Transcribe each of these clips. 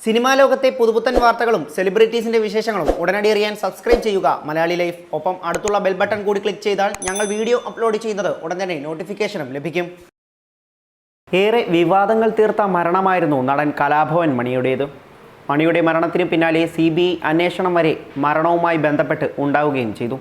Cinema ലോകത്തെ പുതുപുത്തൻ വാർത്തകളും സെലിബ്രിറ്റീസിന്റെ വിശേഷങ്ങളും ഉടനടി അറിയാൻ സബ്സ്ക്രൈബ് ചെയ്യുക മലയാളി ലൈഫ്. ഒപ്പം അടുത്തുള്ള ബെൽ ബട്ടൺ കൂടി ക്ലിക്ക് ചെയ്താൽ ഞങ്ങൾ വീഡിയോ അപ്ലോഡ് ചെയ്യുന്നത് ഉടൻ തന്നെ നോട്ടിഫിക്കേഷനും ലഭിക്കും. ഏറെ വിവാദങ്ങൾ തീർത്ത മരണമായിരുന്നു നടൻ കലാഭവൻ മണിയുടേത്. മണിയുടെ മരണത്തിന് പിന്നാലെ CBI അന്വേഷണം വരെ മരണവുമായി ബന്ധപ്പെട്ട് ഉണ്ടാവുകയും ചെയ്തു.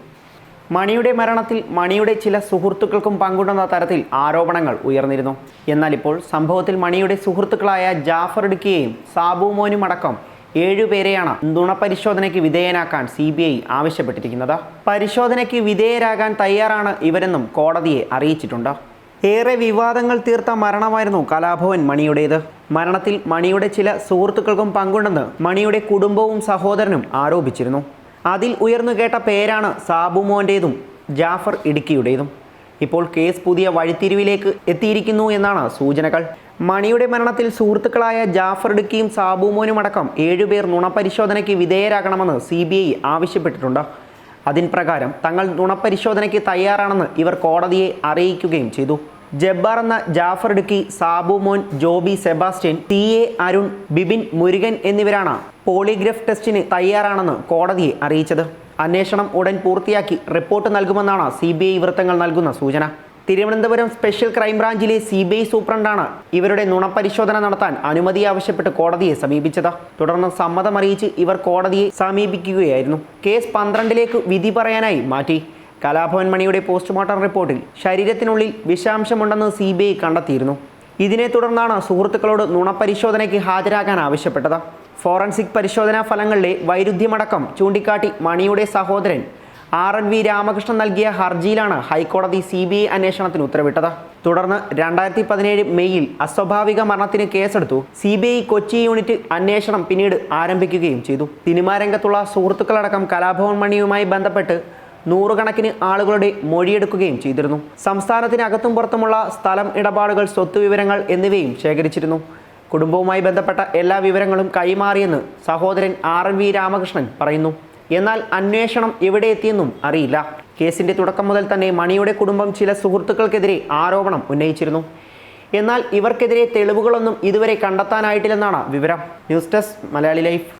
മണിയുടെ മരണത്തിൽ മണിയുടെ ചില സുഹൃത്തുക്കൾക്കും പങ്കുണ്ടെന്ന തരത്തിൽ ആരോപണങ്ങൾ ഉയർന്നിരുന്നു. എന്നാൽ ഇപ്പോൾ സംഭവത്തിൽ മണിയുടെ സുഹൃത്തുക്കളായ ജാഫർ ഇടുക്കിയെയും സാബു മോനും അടക്കം 7 പേരെയാണ് നുണപരിശോധനയ്ക്ക് വിധേയനാക്കാൻ CBI ആവശ്യപ്പെട്ടിരിക്കുന്നത്. പരിശോധനയ്ക്ക് വിധേയരാകാൻ തയ്യാറാണ് ഇവരെന്നും കോടതിയെ അറിയിച്ചിട്ടുണ്ട്. ഏറെ വിവാദങ്ങൾ തീർത്ത മരണമായിരുന്നു കലാഭവൻ മണിയുടേത്. മരണത്തിൽ മണിയുടെ ചില സുഹൃത്തുക്കൾക്കും പങ്കുണ്ടെന്ന് മണിയുടെ കുടുംബവും സഹോദരനും ആരോപിച്ചിരുന്നു. അതിൽ ഉയർന്നു കേട്ട പേരാണ് സാബു മോൻ്റേതും ജാഫർ ഇടുക്കിയുടേതും. ഇപ്പോൾ കേസ് പുതിയ വഴിത്തിരിവിലേക്ക് എത്തിയിരിക്കുന്നു എന്നാണ് സൂചനകൾ. മണിയുടെ മരണത്തിൽ സുഹൃത്തുക്കളായ ജാഫർ ഇടുക്കിയും സാബു മോനും അടക്കം 7 പേർ നുണപരിശോധനയ്ക്ക് വിധേയരാകണമെന്ന് CBI ആവശ്യപ്പെട്ടിട്ടുണ്ട്. അതിൻ പ്രകാരം തങ്ങൾ നുണപരിശോധനയ്ക്ക് തയ്യാറാണെന്ന് ഇവർ കോടതിയെ അറിയിക്കുകയും ചെയ്തു. ജബ്ബാർ എന്ന ജാഫർ ഇടുക്കി, സാബു മോൻ, ജോബി സെബാസ്റ്റ്യൻ, TA അരുൺ, ബിബിൻ മുരുകൻ എന്നിവരാണ് പോളിഗ്രാഫ് ടെസ്റ്റിന് തയ്യാറാണെന്ന് കോടതിയെ അറിയിച്ചത്. അന്വേഷണം ഉടൻ പൂർത്തിയാക്കി റിപ്പോർട്ട് നൽകുമെന്നാണ് CBI വൃത്തങ്ങൾ നൽകുന്ന സൂചന. തിരുവനന്തപുരം സ്പെഷ്യൽ ക്രൈംബ്രാഞ്ചിലെ CBI സൂപ്രണ്ടാണ് ഇവരുടെ നുണപരിശോധന നടത്താൻ അനുമതി ആവശ്യപ്പെട്ട് കോടതിയെ സമീപിച്ചത്. തുടർന്ന് സമ്മതമറിയിച്ച് ഇവർ കോടതിയെ സമീപിക്കുകയായിരുന്നു. കേസ് 12ലേക്ക് വിധി പറയാനായി മാറ്റി. കലാഭവൻ മണിയുടെ പോസ്റ്റ്മോർട്ടം റിപ്പോർട്ടിൽ ശരീരത്തിനുള്ളിൽ വിഷാംശമുണ്ടെന്ന് CBI കണ്ടെത്തിയിരുന്നു. ഇതിനെ തുടർന്നാണ് സുഹൃത്തുക്കളോട് നുണപരിശോധനയ്ക്ക് ഹാജരാകാൻ ആവശ്യപ്പെട്ടത്. ഫോറൻസിക് പരിശോധനാ ഫലങ്ങളിലെ വൈരുദ്ധ്യമടക്കം ചൂണ്ടിക്കാട്ടി മണിയുടെ സഹോദരൻ RNV രാമകൃഷ്ണൻ നൽകിയ ഹർജിയിലാണ് ഹൈക്കോടതി CBI അന്വേഷണത്തിന് ഉത്തരവിട്ടത്. തുടർന്ന് 2017 മെയ്യിൽ അസ്വാഭാവിക മരണത്തിന് കേസെടുത്തു. CBI കൊച്ചി യൂണിറ്റ് അന്വേഷണം പിന്നീട് ആരംഭിക്കുകയും ചെയ്തു. സിനിമാ രംഗത്തുള്ള സുഹൃത്തുക്കളടക്കം കലാഭവൻ മണിയുമായി ബന്ധപ്പെട്ട് 100 കണക്കിന് ആളുകളുടെ മൊഴിയെടുക്കുകയും ചെയ്തിരുന്നു. സംസ്ഥാനത്തിനകത്തും പുറത്തുമുള്ള സ്ഥലം ഇടപാടുകൾ, സ്വത്ത് വിവരങ്ങൾ എന്നിവയും ശേഖരിച്ചിരുന്നു. കുടുംബവുമായി ബന്ധപ്പെട്ട എല്ലാ വിവരങ്ങളും കൈമാറിയെന്ന് സഹോദരൻ RNV രാമകൃഷ്ണൻ പറയുന്നു. എന്നാൽ അന്വേഷണം എവിടെ എത്തിയെന്നും അറിയില്ല. കേസിന്റെ തുടക്കം മുതൽ തന്നെ മണിയുടെ കുടുംബം ചില സുഹൃത്തുക്കൾക്കെതിരെ ആരോപണം ഉന്നയിച്ചിരുന്നു. എന്നാൽ ഇവർക്കെതിരെ തെളിവുകളൊന്നും ഇതുവരെ കണ്ടെത്താനായിട്ടില്ലെന്നാണ് വിവരം. News desk Malayali life.